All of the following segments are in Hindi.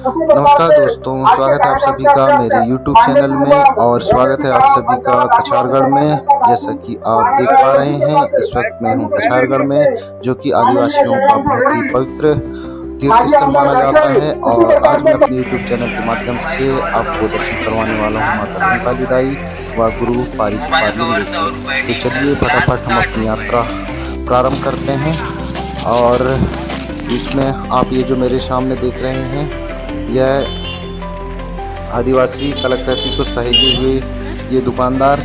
नमस्कार दोस्तों, स्वागत है आप सभी का मेरे YouTube चैनल में और स्वागत है आप सभी का कछारगढ़ में। जैसा कि आप देख पा रहे हैं, इस वक्त मैं हूं कछारगढ़ में, जो कि आदिवासियों का बहुत ही पवित्र तीर्थ स्थल माना जाता है। और आज मैं अपने YouTube चैनल के माध्यम से आपको दर्शन करवाने वाला हूं माता कंकाली दाई व गुरु पारिक पारलिंगो के। तो चलिए फटाफट हम अपनी यात्रा प्रारंभ करते हैं। और इसमें आप ये जो मेरे सामने देख रहे हैं, यह आदिवासी कलाकृति को सहेजे हुए ये दुकानदार,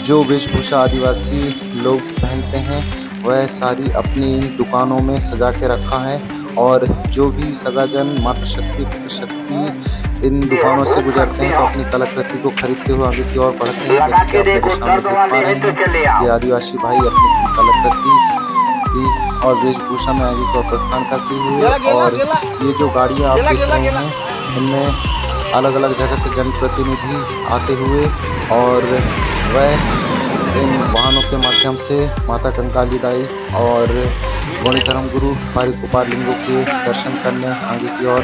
जो वेशभूषा आदिवासी लोग पहनते हैं, वह सारी अपनी दुकानों में सजा के रखा है। और जो भी सगाजन मातृशक्ति पितृशक्ति इन दुकानों से गुजरते हैं, तो अपनी कलाकृति को खरीदते हुए आगे की ओर बढ़ते हैं। जैसे कि आप मेरे सामने देख पा रहे हैं, ये आदिवासी भाई अपनी कलाकृति और वेशभूषा में आगे की ओर प्रस्थान करते हुए। और ये जो गाड़ियाँ आप देख रहे हैं, इनमें अलग अलग जगह से जनप्रतिनिधि आते हुए और वह इन वाहनों के माध्यम से माता कंकाली दाई और गौड़ी धर्म गुरु पारिक पारलिंगो के दर्शन करने आगे की ओर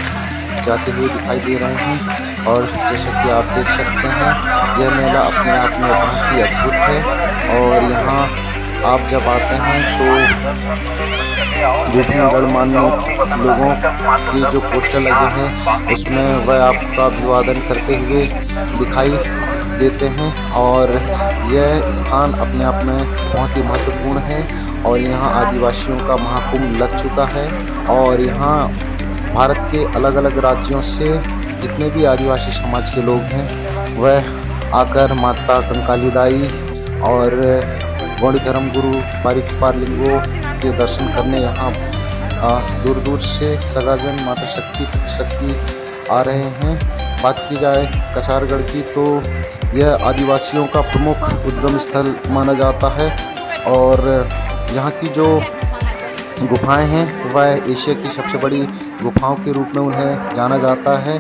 जाते हुए दिखाई दे रहे हैं। और जैसा कि आप देख सकते हैं, यह मेला अपने आप में बहुत ही अद्भुत है। और यहाँ आप जब आते हैं तो विभिन्न गणमान्य लोगों के जो पोस्टर लगे हैं, उसमें वह आपका अभिवादन करते हुए दिखाई देते हैं। और यह स्थान अपने आप में बहुत ही महत्वपूर्ण है। और यहाँ आदिवासियों का महाकुंभ लग चुका है। और यहाँ भारत के अलग अलग राज्यों से जितने भी आदिवासी समाज के लोग हैं, वह आकर माता कंकाली दाई और गौड़ी धर्म गुरु पारिक पारलिंगो के दर्शन करने यहाँ दूर दूर से सगाजन मातृशक्ति पितृशक्ति आ रहे हैं। बात की जाए कछारगढ़ की, तो यह आदिवासियों का प्रमुख उद्गम स्थल माना जाता है। और यहाँ की जो गुफाएं हैं, वह एशिया की सबसे बड़ी गुफाओं के रूप में उन्हें जाना जाता है।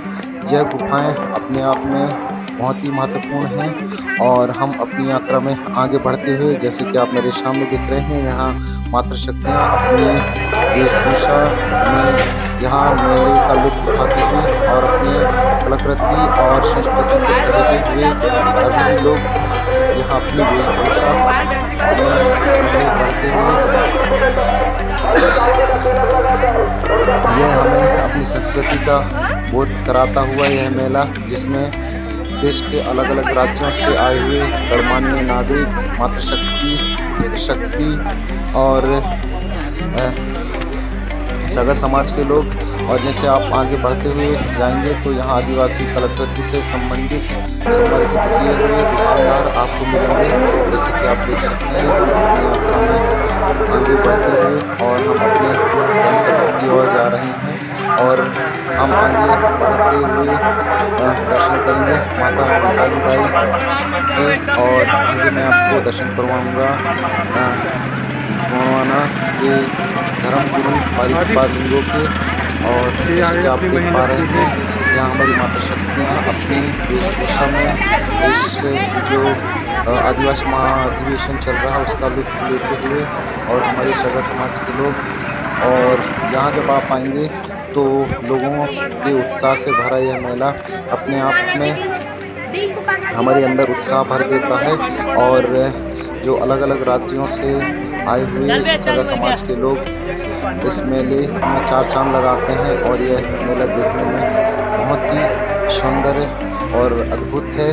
यह गुफाएं अपने आप में बहुत ही महत्वपूर्ण हैं। और हम अपनी यात्रा में आगे बढ़ते हुए, जैसे कि आप मेरे सामने देख रहे हैं, यहाँ मातृशक्तियाँ अपनी वेशभूषा में यहाँ मेले का लुत्फ उठाते हुए और अपनी कलाकृति और संस्कृति को सहेजे हुए सभी लोग यहाँ अपनी वेशभूषा में आगे बढ़ते हुए, यह हमें अपनी संस्कृति का बोध कराता हुआ यह मेला, जिसमें देश के अलग अलग राज्यों से आए हुए गणमान्य नागरिक, मातृशक्ति पितृशक्ति और सगा समाज के लोग। और जैसे आप आगे बढ़ते हुए जाएंगे, तो यहाँ आदिवासी कलाकृति से संबंधित किए हुए दुकानदार आपको मिलेंगे। जैसे कि आप देख सकते हैं, अपनी यात्रा में आगे बढ़ते हुए और हम अपने गंतव्य की ओर जा रहे हैं। और हम आगे बढ़ते हुए दर्शन करेंगे माता कंकाली दाई के। और आगे मैं आपको दर्शन करवाऊँगा गोंडवाना के धर्म गुरु पारिक पारलिंगो के। और जैसे कि आप देख पा रहे हैं, यहाँ हमारी मातृशक्तियाँ अपनी वेशभूषा में इस जो आदिवासी महाअधिवेशन चल रहा है उसका लुत्फ लेते हुए, और हमारे सगा समाज के लोग। और यहाँ जब आप आएंगे, तो लोगों के उत्साह से भरा यह मेला अपने आप में हमारे अंदर उत्साह भर देता है। और जो अलग अलग राज्यों से आए हुए सगा समाज के लोग इस मेले में चार चांद लगाते हैं। और यह मेला देखने में बहुत ही सुंदर और अद्भुत है।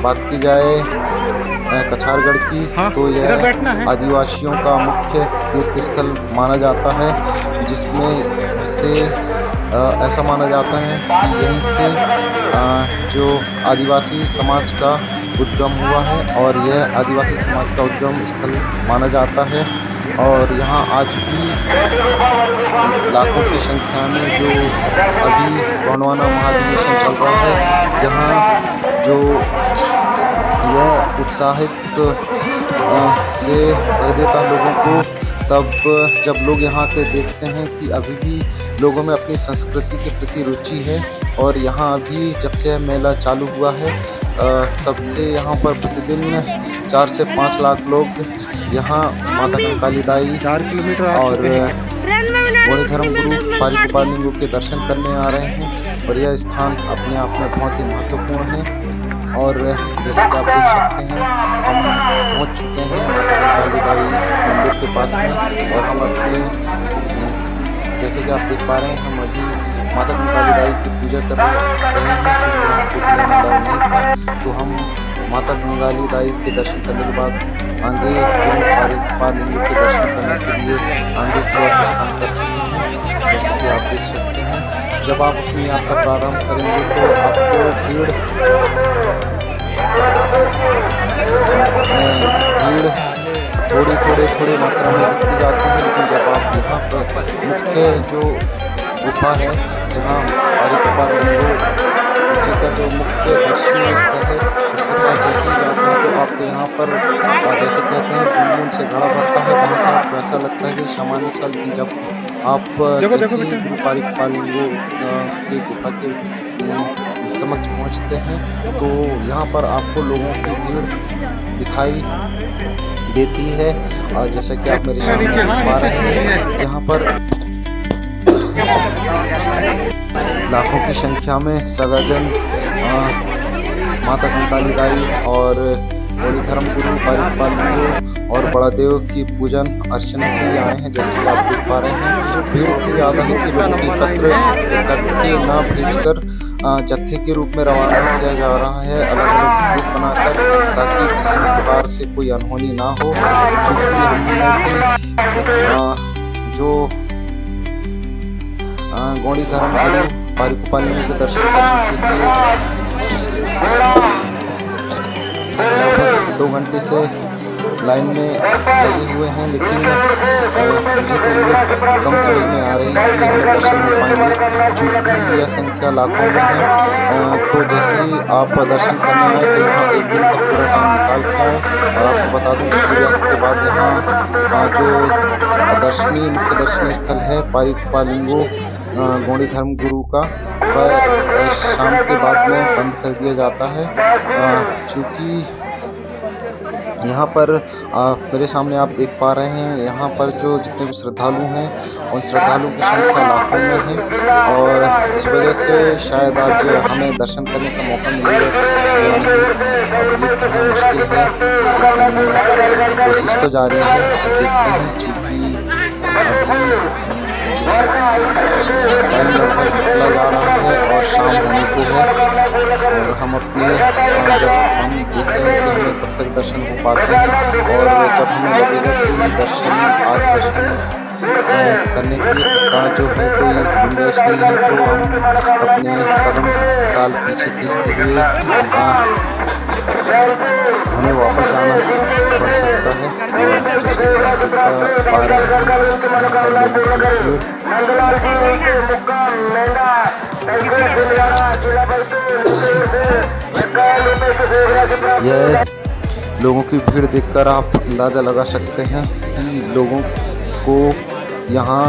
बात की जाए कछारगढ़ की, तो यह आदिवासियों का मुख्य तीर्थ स्थल माना जाता है, जिसमें से ऐसा माना जाता है कि यहीं से जो आदिवासी समाज का उद्गम हुआ है। और यह आदिवासी समाज का उद्गम स्थल माना जाता है। और यहाँ आज भी लाखों की संख्या में जो अभी गोंडवाना महाअधिवेशन चल रहा है, यहाँ जो यह उत्साहित से भर देता लोगों को। तब जब लोग यहाँ के देखते हैं कि अभी भी लोगों में अपनी संस्कृति के प्रति रुचि है। और यहाँ अभी जब से मेला चालू हुआ है, तब से यहाँ पर प्रतिदिन 4 से 5 लाख लोग यहाँ माता कंकाली दाई 4 किलोमीटर और गौड़ी धर्मगुरु पारी गोपाल लिंगों के दर्शन करने आ रहे हैं और यह स्थान अपने आप में बहुत ही महत्वपूर्ण है। और जैसे कि आप देख सकते हैं, हम पहुंच चुके हैं माता कंकाली बाई मंदिर के पास में और हम अपने जैसे कि आप देख पा रहे हैं, हम अभी माता कंकाली बाई की पूजा कर रहे हैं। क्योंकि वहाँ पूजने में अलाउ नहीं था, तो हम माता कंकाली बाई के दर्शन करने के बाद आगे गुरु पारी गोपाल लिंगों के दर्शन करने के लिए आगे की ओर प्रस्थान कर चुके हैं। जैसे कि आप देख सकते हैं, जब आप अपनी यात्रा प्रारंभ करेंगे तो आपको भीड़ थोड़ी मात्रा में दिखती जाती है, लेकिन जब आप यहाँ पर मुख्य जो गुफा है, जहाँ पारी गोपाल लिंगों जी का जो मुख्य दर्शनीय स्थल है, उसके पास जैसे ही जाते हैं तो आपको यहाँ पर जैसे कहते हैं बूंद से घड़ा भरता है, वहाँ से आपको ऐसा लगता है कि सामान्य सा। लेकिन जब आप जैसे ही गुरु पारी गोपाल लिंगों की गुफा के समक्ष पहुँचते हैं तो यहाँ पर आपको लोगों की भीड़ दिखाई देती है। और जैसा कि आप मेरे सामने देख पा रहे हैं, यहाँ पर लाखों की संख्या में सगाजन माता कंकाली बाई और गौड़ी धर्मगुरु पारी गोपाल लिंगों और बड़ा देव की पूजन अर्चना के लिए आए हैं। जैसे कि आप देख पा रहे हैं, भीड़ इतनी ज़्यादा है कि लोगों की इकट्ठे न भेजकर जत्थे के रूप में रवाना किया जा रहा है, अलग अलग ग्रुप बनाकर, ताकि किसी प्रकार से कोई अनहोनी ना हो। चूँकि हमने जो गौड़ी धर्मगुरु पारी गोपाल लिंगों के दर्शन करने के लिए लगभग 2 घंटे से लाइन में लगे हुए हैं, लेकिन मुझे तो ये कम समझ में आ रही है कि हमें दर्शन हो पाएंगे, चूँकि यह संख्या लाखों में है। तो जैसे ही आप दर्शन करने आए तो यहाँ एक दिन का पूरा टाइम निकाल के आए। और आपको बता दूँ कि सूर्यास्त के बाद यहाँ जो मुख्य दर्शनीय स्थल है पारी गोपाल लिंगों गौड़ी धर्मगुरु का, वह शाम के बाद में बंद कर दिया जाता है। चूँकि यहाँ पर मेरे सामने आप देख पा रहे हैं, यहाँ पर जो जितने भी श्रद्धालु हैं, उन श्रद्धालुओं की संख्या लाखों में है और इस वजह से शायद आज हमें दर्शन करने का मौका मिलेगा या नहीं, अब ये कहना मुश्किल है, लेकिन कोशिश तो जारी है। देखते हैं, चूँकि टाइम लगभग निकला जा रहा है और शाम होने को है और हम अपने जब हम देखते हैं कि हमें कब तक दर्शन हो पाते हैं और जब हमें लगेगा कि आज दर्शन करने का जो है कोई गुंजाइश नहीं है, तो हम अपने कदम साल पीछे खींचते हुए हमें वापस जाना पड़ सकता है। और यह लोगों की भीड़ देखकर आप अंदाज़ा लगा सकते हैं कि लोगों को यहाँ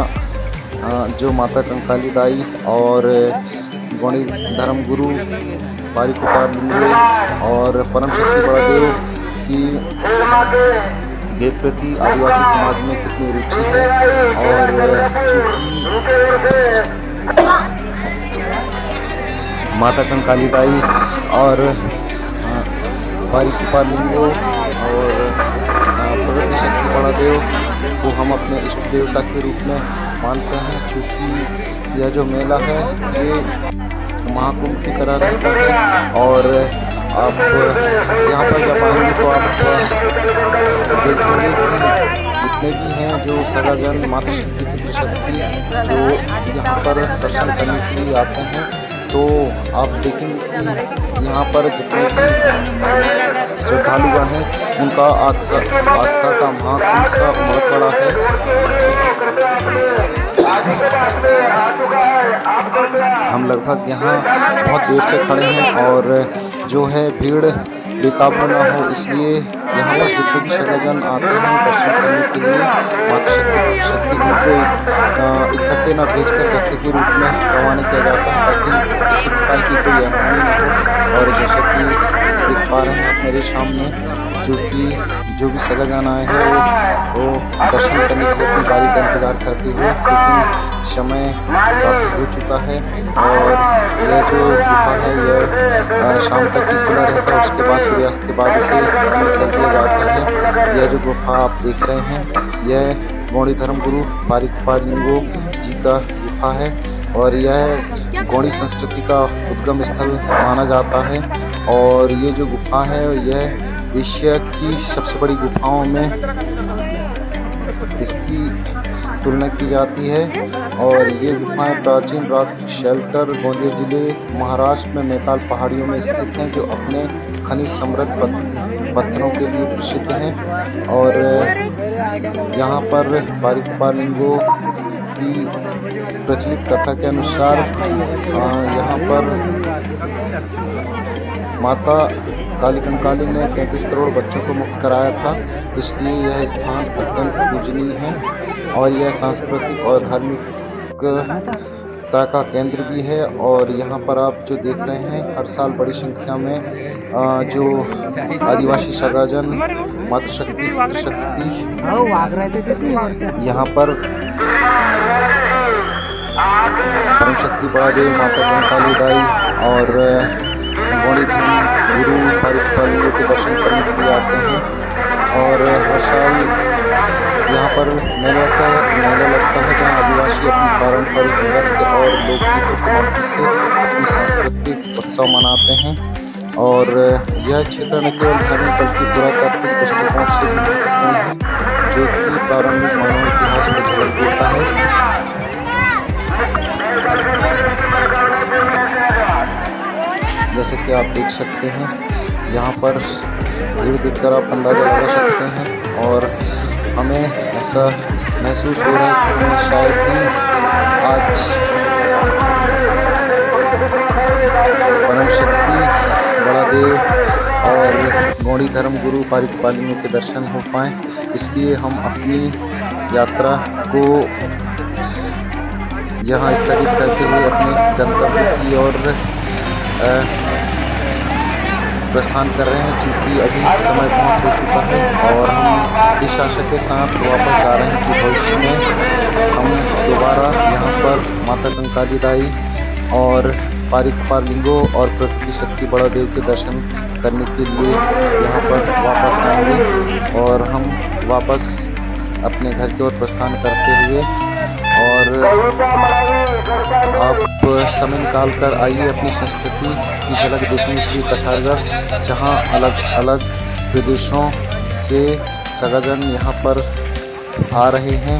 जो माता कंकाली बाई और गौड़ी धर्मगुरु पारी गोपाल लिंगों और परम शक्ति बड़ा देव के प्रति आदिवासी समाज में कितनी रुचि है। और चूँकि माता कंकाली बाई और पारी गोपाल लिंगों और प्रकृति शक्ति बड़ा देव को हम अपने इष्ट देवता के रूप में मानते हैं, क्योंकि यह जो मेला है ये महाकुंभ की तरह रहता है। और आप यहाँ पर जब आएंगे तो आप देखेंगे कि जितने भी हैं जो सगाजन माता शक्ति पुत्र शक्ति जो यहाँ पर दर्शन करने के लिए आते हैं, तो आप देखेंगे कि यहाँ पर जितने भी श्रद्धालुगण हैं उनका आस्था का महाकुंभ सा उमड़ पड़ा है। हम लगभग यहाँ बहुत देर से खड़े हैं और जो है भीड़ बेकाबू ना हो, इसलिए यहाँ पर जितने भी सगाजन आते हैं दर्शन करने के लिए माता शक्ति को इकट्ठे न भेजकर जत्थे के रूप में रवाना किया जाता है, ताकि किसी प्रकार की कोई अनहोनी न हो। और जैसे कि देख पा रहे हैं आप मेरे सामने जो भी सगाजान आए हैं वो दर्शन करने के लिए अपनी बारी का इंतज़ार करते हुए, लेकिन समय काफ़ी हो चुका है और यह जो गुफा है यह शाम तक ही खुला रहता है। उसके बाद सूर्यास्त के बाद इसे बंद कर दिया जाता है। यह जो गुफा आप देख रहे हैं यह गौड़ी धर्मगुरु पारिकपाल लिंगो जी का गुफा है और यह गौड़ी संस्कृति का उद्गम स्थल माना जाता है। और ये जो गुफा है यह एशिया की सबसे बड़ी गुफाओं में इसकी तुलना की जाती है। और ये गुफाएं प्राचीन रॉक शेल्टर गोंदिया जिले महाराष्ट्र में मैकाल पहाड़ियों में स्थित हैं, जो अपने खनिज समृद्ध पत्थरों के लिए प्रसिद्ध हैं। और यहाँ पर पारिकपाल लिंगो की प्रचलित कथा के अनुसार यहाँ पर माता काली कंकाली ने 33 करोड़ बच्चों को मुक्त कराया था, इसलिए यह स्थान अत्यंत पूजनीय है और यह सांस्कृतिक और धार्मिकता का केंद्र भी है। और यहाँ पर आप जो देख रहे हैं हर साल बड़ी संख्या में जो आदिवासी सगाजन मातृशक्ति पितृशक्ति यहाँ पर परम शक्ति बड़ा देव माता कंकाली दाई और गौड़ी धर्मगुरु पारिकपाल लिंगो के दर्शन करने के लिए आते हैं। और हर साल यहाँ पर मेला लगता है जहाँ आदिवासी अपनी पारंपरिक नृत्य और लोकगीतों के माध्यम से अपनी सांस्कृतिक उत्सव मनाते हैं। और यह क्षेत्र न केवल धार्मिक बल्कि पुरातात्विक दृष्टिकोण से महत्वपूर्ण है, जो कि प्रारंभिक मानव इतिहास में झलक देता है। जैसे कि आप देख सकते हैं यहाँ पर भीड़ देखकर आप अंदाज़ा लगा सकते हैं और हमें ऐसा महसूस हो रहा है कि हमें शायद ही आज परम शक्ति बड़ा देव और गौड़ी धर्मगुरु पारिकपाल लिंगो के दर्शन हो पाएँ, इसलिए हम अपनी यात्रा को यहाँ स्थगित करते हुए अपने गंतव्य की ओर प्रस्थान कर रहे हैं, क्योंकि अभी समय बहुत हो चुका है और हम इस आशा के साथ वापस जा रहे हैं कि भविष्य में हम दोबारा यहाँ पर माता कंकाली दाई और पारिकपाल लिंगो और प्रकृति शक्ति बड़ा देव के दर्शन करने के लिए यहाँ पर वापस आएंगे और हम वापस अपने घर की ओर प्रस्थान करते हुए। और आप समय निकाल कर आइए अपनी संस्कृति की झलक देखने के लिए कछारगढ़, जहाँ अलग अलग प्रदेशों से सगाजन यहाँ पर आ रहे हैं,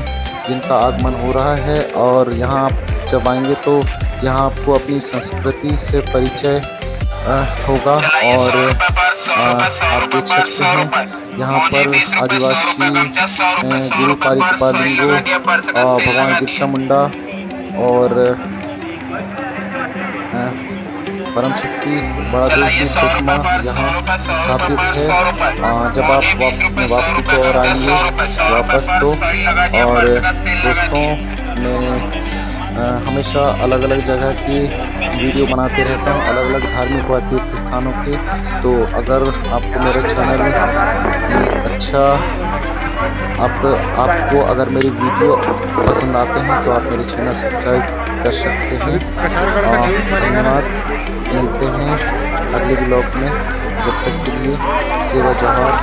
जिनका आगमन हो रहा है। और यहाँ आप जब आएंगे तो यहाँ आपको अपनी संस्कृति से परिचय होगा। और आप देख सकते हैं यहाँ पर आदिवासी गुरु पारिकपाल लिंगो, भगवान बिरसा मुंडा और परम शक्ति बड़ा देव की प्रतिमा यहाँ स्थापित है। जब आप वापसी को और आएंगे वापस तो। और दोस्तों मैं हमेशा अलग अलग जगह की वीडियो बनाते रहता हूँ, अलग अलग धार्मिक व तीर्थ स्थानों के। तो अगर आपको मेरा चैनल अच्छा आपको अगर मेरी वीडियो पसंद आते हैं तो आप मेरे चैनल सब्सक्राइब कर सकते हैं। धन्यवाद, मिलते हैं अगले ब्लॉग में, जब तक के लिए सेवा जवाहर।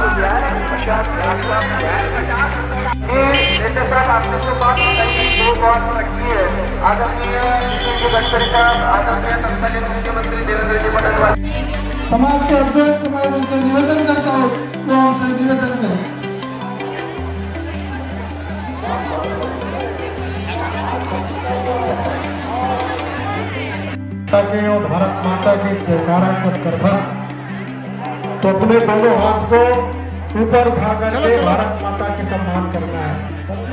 समाज के अध्यक्ष मैं उनसे निवेदन करता हूँ तो हमसे निवेदन करें। के और भारत माता के जयकारा करता तो अपने दोनों हाथ को ऊपर उठा करके भारत माता के सम्मान करना है।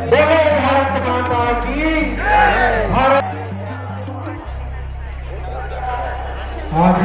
बोलो भारत माता की। भारत आज